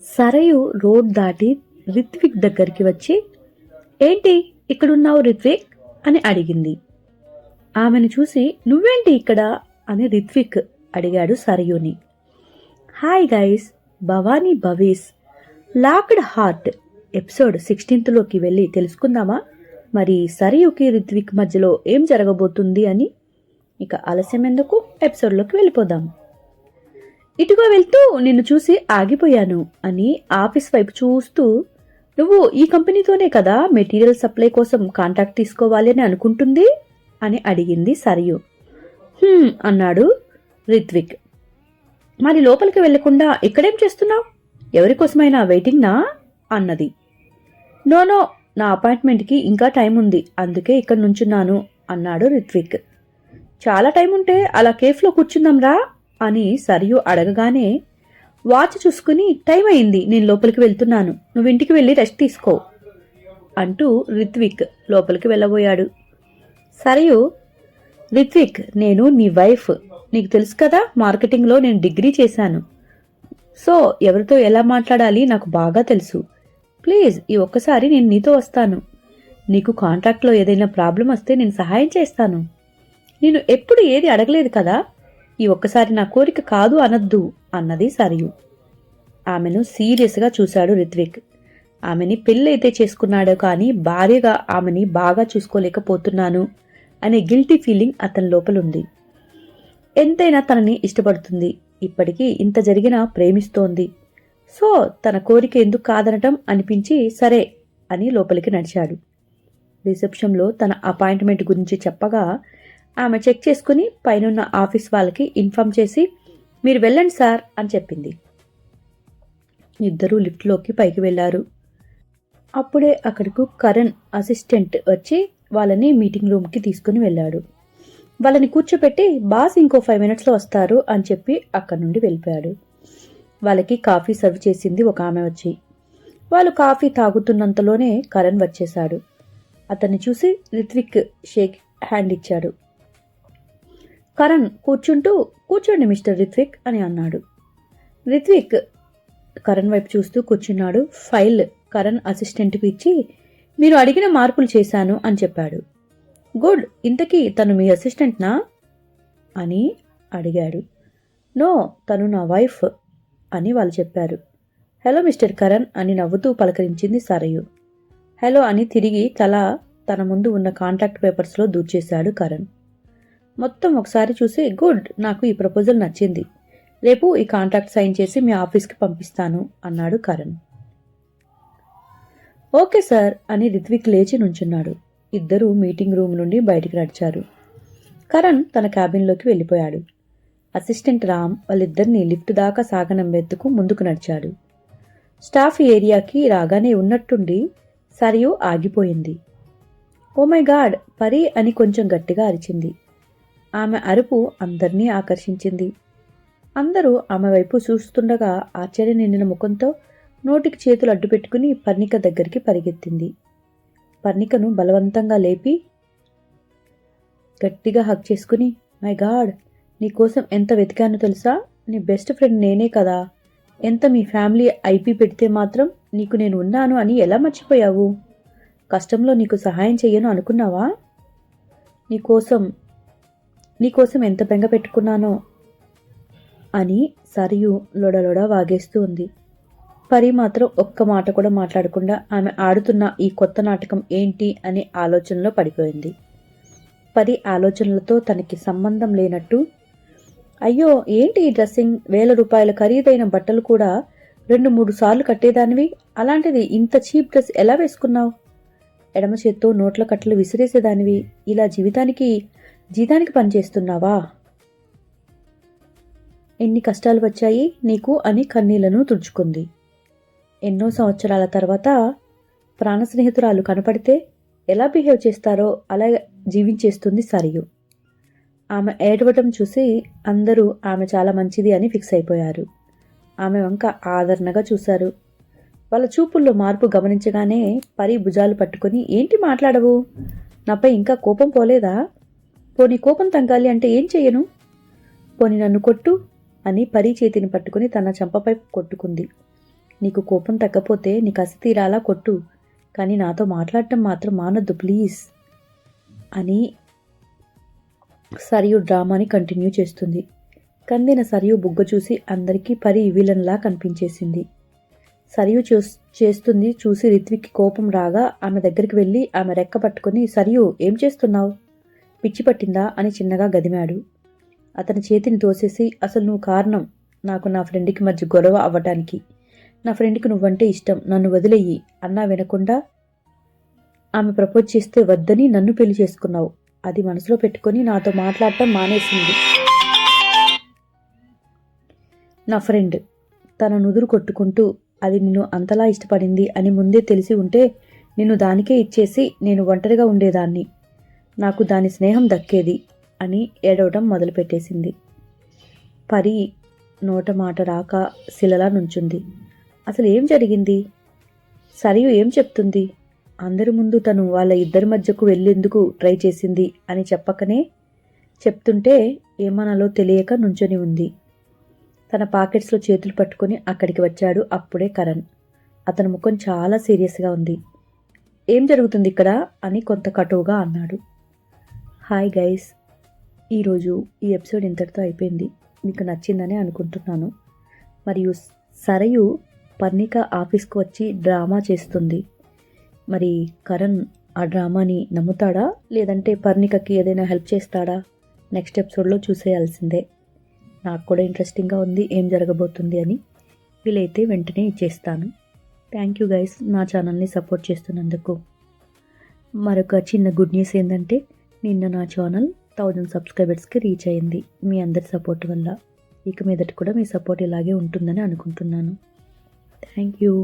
Sarayu road దాటి రిత్విక్ దగ్గరికి వచ్చి, ఏంటి ఇక్కడున్నావు రిత్విక్ అని అడిగింది. ఆమెను చూసి, నువ్వేంటి ఇక్కడ అని రిత్విక్ అడిగాడు సరయుని. హాయ్ గైస్, భవానీ భవీస్ లాక్డ్ హార్ట్ ఎపిసోడ్ 16లోకి వెళ్ళి తెలుసుకుందామా? మరి సరయుకి రిత్విక్ మధ్యలో ఏం జరగబోతుంది అని. ఇక ఆలస్యం ఎందుకు, ఎపిసోడ్లోకి వెళ్ళిపోదాం. ఇటుగా వెళ్తూ నిన్ను చూసి ఆగిపోయాను అని ఆఫీస్ వైపు చూస్తూ, నువ్వు ఈ కంపెనీతోనే కదా మెటీరియల్ సప్లై కోసం కాంటాక్ట్ తీసుకోవాలి అని అనుకుంటుంది అని అడిగింది సరయు. అన్నాడు రిత్విక్. మరి లోపలికి వెళ్లకుండా ఇక్కడేం చేస్తున్నావు? ఎవరికోసమైనా వెయిటింగ్నా అన్నది. నో, నా అపాయింట్మెంట్కి ఇంకా టైం ఉంది, అందుకే ఇక్కడ నుంచున్నాను అన్నాడు రిత్విక్. చాలా టైం ఉంటే అలా కేఫ్లో కూర్చుందాంరా అని సరయు అడగగానే, వాచ్ చూసుకుని టైం అయింది, నేను లోపలికి వెళ్తున్నాను, నువ్వు ఇంటికి వెళ్ళి రెస్ట్ తీసుకో అంటూ రిత్విక్ లోపలికి వెళ్ళబోయాడు. సరయు, రిత్విక్, నేను నీ వైఫ్, నీకు తెలుసు కదా మార్కెటింగ్లో నేను డిగ్రీ చేశాను, సో ఎవరితో ఎలా మాట్లాడాలి నాకు బాగా తెలుసు. ప్లీజ్ ఈ ఒక్కసారి నేను నీతో వస్తాను, నీకు కాంట్రాక్ట్లో ఏదైనా ప్రాబ్లం వస్తే నేను సహాయం చేస్తాను. నేను ఎప్పుడు ఏది అడగలేదు కదా, ఈ ఒక్కసారి నా కోరిక కాదు అనద్దు అన్నది సరయు. ఆమెను సీరియస్గా చూశాడు రిత్విక్. ఆమెని పెళ్ళైతే చేసుకున్నాడో కానీ భార్యగా ఆమెని బాగా చూసుకోలేకపోతున్నాను అనే గిల్టీ ఫీలింగ్ అతని లోపలుంది. ఎంతైనా తనని ఇష్టపడుతుంది, ఇప్పటికీ ఇంత జరిగినా ప్రేమిస్తోంది, సో తన కోరిక ఎందుకు కాదనటం అనిపించి సరే అని లోపలికి నడిచాడు. రిసెప్షన్లో తన అపాయింట్మెంట్ గురించి చెప్పగా ఆమె చెక్ చేసుకుని పైనున్న ఆఫీస్ వాళ్ళకి ఇన్ఫార్మ్ చేసి, మీరు వెళ్ళండి సార్ అని చెప్పింది. ఇద్దరూ లిఫ్ట్లోకి పైకి వెళ్లారు. అప్పుడే అక్కడకు కరణ్ అసిస్టెంట్ వచ్చి వాళ్ళని మీటింగ్ రూమ్కి తీసుకుని వెళ్ళాడు. వాళ్ళని కూర్చోపెట్టి, బాస్ ఇంకో 5 minutesలో వస్తారు అని చెప్పి అక్కడి నుండి వెళ్ళిపోయాడు. వాళ్ళకి కాఫీ సర్వ్ చేసింది ఒక ఆమె వచ్చి. వాళ్ళు కాఫీ తాగుతున్నంతలోనే కరణ్ వచ్చేశాడు. అతన్ని చూసి రిత్విక్ షేక్ హ్యాండ్ ఇచ్చాడు. కరణ్ కూర్చుంటూ, కూర్చోండి మిస్టర్ రిత్విక్ అని అన్నాడు. రిత్విక్ కరణ్ వైపు చూస్తూ కూర్చున్నాడు. ఫైల్ కరణ్ అసిస్టెంట్కి ఇచ్చి, మీరు అడిగిన మార్పులు చేశాను అని చెప్పాడు. గుడ్, ఇంతకీ తను మీ అసిస్టెంట్నా అని అడిగాడు. నో, తను నా వైఫ్ అని వాళ్ళు చెప్పారు. హలో మిస్టర్ కరణ్ అని నవ్వుతూ పలకరించింది సరయు. హలో అని తిరిగి తన ముందు ఉన్న కాంట్రాక్ట్ పేపర్స్లో దూర్చేశాడు కరణ్. మొత్తం ఒకసారి చూసి, గుడ్, నాకు ఈ ప్రపోజల్ నచ్చింది, రేపు ఈ కాంట్రాక్ట్ సైన్ చేసి మీ ఆఫీస్కి పంపిస్తాను అన్నాడు కరణ్. ఓకే సార్ అని రిత్విక్ లేచి నుంచున్నాడు. ఇద్దరూ మీటింగ్ రూమ్ నుండి బయటికి నడిచారు. కరణ్ తన క్యాబిన్లోకి వెళ్ళిపోయాడు. అసిస్టెంట్ రామ్ వాళ్ళిద్దరిని లిఫ్ట్ దాకా సాగనంబెత్తుకు ముందుకు నడిచాడు. స్టాఫ్ ఏరియాకి రాగానే ఉన్నట్టుండి సరయు ఆగిపోయింది. ఓ మై గాడ్, పరి అని కొంచెం గట్టిగా అరిచింది. ఆమె అరుపు అందర్నీ ఆకర్షించింది. అందరూ ఆమె వైపు చూస్తుండగా ఆశ్చర్య నిండిన ముఖంతో నోటికి చేతులు అడ్డుపెట్టుకుని పర్ణిక దగ్గరికి పరిగెత్తింది. పర్ణికను బలవంతంగా లేపి గట్టిగా హగ్ చేసుకుని, మై గాడ్, నీకోసం ఎంత వెతికానో తెలుసా, నీ బెస్ట్ ఫ్రెండ్ నేనే కదా, ఎంత మీ ఫ్యామిలీ ఐపీ పెడితే మాత్రం నీకు నేను ఉన్నాను అని ఎలా మర్చిపోయావు? కష్టంలో నీకు సహాయం చెయ్యను అనుకున్నావా? నీకోసం ఎంత బెంగ పెట్టుకున్నానో అని సరయు లొడలొడ వాగేస్తూ ఉంది. పరి మాత్రం ఒక్క మాట కూడా మాట్లాడకుండా ఆమె ఆడుతున్న ఈ కొత్త నాటకం ఏంటి అనే ఆలోచనలో పడిపోయింది. పరి ఆలోచనలతో తనకి సంబంధం లేనట్టు, అయ్యో ఏంటి ఈ డ్రెస్సింగ్, 1000 రూపాయల ఖరీదైన బట్టలు కూడా 2-3 సార్లు కట్టేదానివి, అలాంటిది ఇంత చీప్ డ్రెస్ ఎలా వేసుకున్నావు? ఎడమ చేత్తో నోట్ల కట్టలు విసిరేసేదానివి, ఇలా జీతానికి పనిచేస్తున్నావా? ఎన్ని కష్టాలు వచ్చాయి నీకు అని కన్నీళ్లను తుడుచుకుంది. ఎన్నో సంవత్సరాల తర్వాత ప్రాణ స్నేహితురాలు కనపడితే ఎలా బిహేవ్ చేస్తారో అలా జీవించేస్తుంది సరయు. ఆమె ఏడవటం చూసి అందరూ ఆమె చాలా మంచిది అని ఫిక్స్ అయిపోయారు. ఆమె వంక ఆదరణగా చూశారు. వాళ్ళ చూపుల్లో మార్పు గమనించగానే పరి భుజాలు పట్టుకుని, ఏంటి మాట్లాడవు, నాపై ఇంకా కోపం పోలేదా? పోనీ కోపం తగ్గాలి అంటే ఏం చెయ్యను? పోనీ నన్ను కొట్టు అని పరి చేతిని పట్టుకుని తన చెంపపై కొట్టుకుంది. నీకు కోపం తగ్గపోతే నీ కసి తీరాలా కొట్టు, కానీ నాతో మాట్లాడటం మాత్రం మానొద్దు ప్లీజ్ అని సరియు డ్రామాని కంటిన్యూ చేస్తుంది. కందిన సరియు బుగ్గ చూసి అందరికీ పరి విలన్లా కనిపించేసింది. సరియు చేస్తుంది చూసి రిత్విక్కి కోపం రాగా ఆమె దగ్గరికి వెళ్ళి ఆమె రెక్క పట్టుకుని, సరియు ఏం చేస్తున్నావు, పిచ్చి పట్టిందా అని చిన్నగా గదిమాడు. అతని చేతిని తోసేసి, అసలు నువ్వు కారణం నాకు నా ఫ్రెండ్కి మధ్య గొడవ అవ్వటానికి. నా ఫ్రెండ్కి నువ్వంటే ఇష్టం, నన్ను వదిలేయి అన్నా వినకుండా ఆమె ప్రపోజ్ చేస్తే వద్దని నన్ను పెళ్లి చేసుకున్నావు. అది మనసులో పెట్టుకొని నాతో మాట్లాడటం మానేసింది. నా ఫ్రెండ్ తన నుదురు కొట్టుకుంటూ అది నిన్ను అంతలా ఇష్టపడింది అని ముందే తెలిసి ఉంటే నిన్ను దానికే ఇచ్చేసి నేను ఒంటరిగా ఉండేదాన్ని, నాకు దాని స్నేహం దక్కేది అని ఏడవటం మొదలుపెట్టేసింది. పరి నోట మాట రాక శిలలా నుంచుంది. అసలు ఏం జరిగింది? సరియు ఏం చెప్తుంది? అందరి ముందు తను వాళ్ళ ఇద్దరి మధ్యకు వెళ్ళేందుకు ట్రై చేసింది అని చెప్పకనే చెప్తుంటే ఏమనాలో తెలియక నుంచొని ఉంది. తన పాకెట్స్లో చేతులు పట్టుకొని అక్కడికి వచ్చాడు అప్పుడే కరణ్. అతని ముఖం చాలా సీరియస్గా ఉంది. ఏం జరుగుతుంది ఇక్కడ అని కొంత కటువుగా అన్నాడు. హాయ్ గైస్, ఈరోజు ఈ ఎపిసోడ్ ఇంతటితో అయిపోయింది. మీకు నచ్చిందని అనుకుంటున్నాను. మరియు సరయు పర్ణిక ఆఫీస్కి వచ్చి డ్రామా చేస్తుంది. మరి కరణ్ ఆ డ్రామాని నమ్ముతాడా, లేదంటే పర్ణికకి ఏదైనా హెల్ప్ చేస్తాడా? నెక్స్ట్ ఎపిసోడ్లో చూసేయాల్సిందే. నాకు కూడా ఇంట్రెస్టింగ్గా ఉంది ఏం జరగబోతుంది అని. వీలైతే వెంటనే ఇచ్చేస్తాను. థ్యాంక్ యూ గైస్ నా ఛానల్ని సపోర్ట్ చేస్తున్నందుకు. మరొక చిన్న గుడ్ న్యూస్ ఏంటంటే నిన్న నా ఛానల్ 1000 సబ్స్క్రైబర్స్కి రీచ్ అయింది మీ అందరి సపోర్ట్ వల్ల. ఇక మీదట కూడా మీ సపోర్ట్ ఇలాగే ఉంటుందని అనుకుంటున్నాను. Thank you.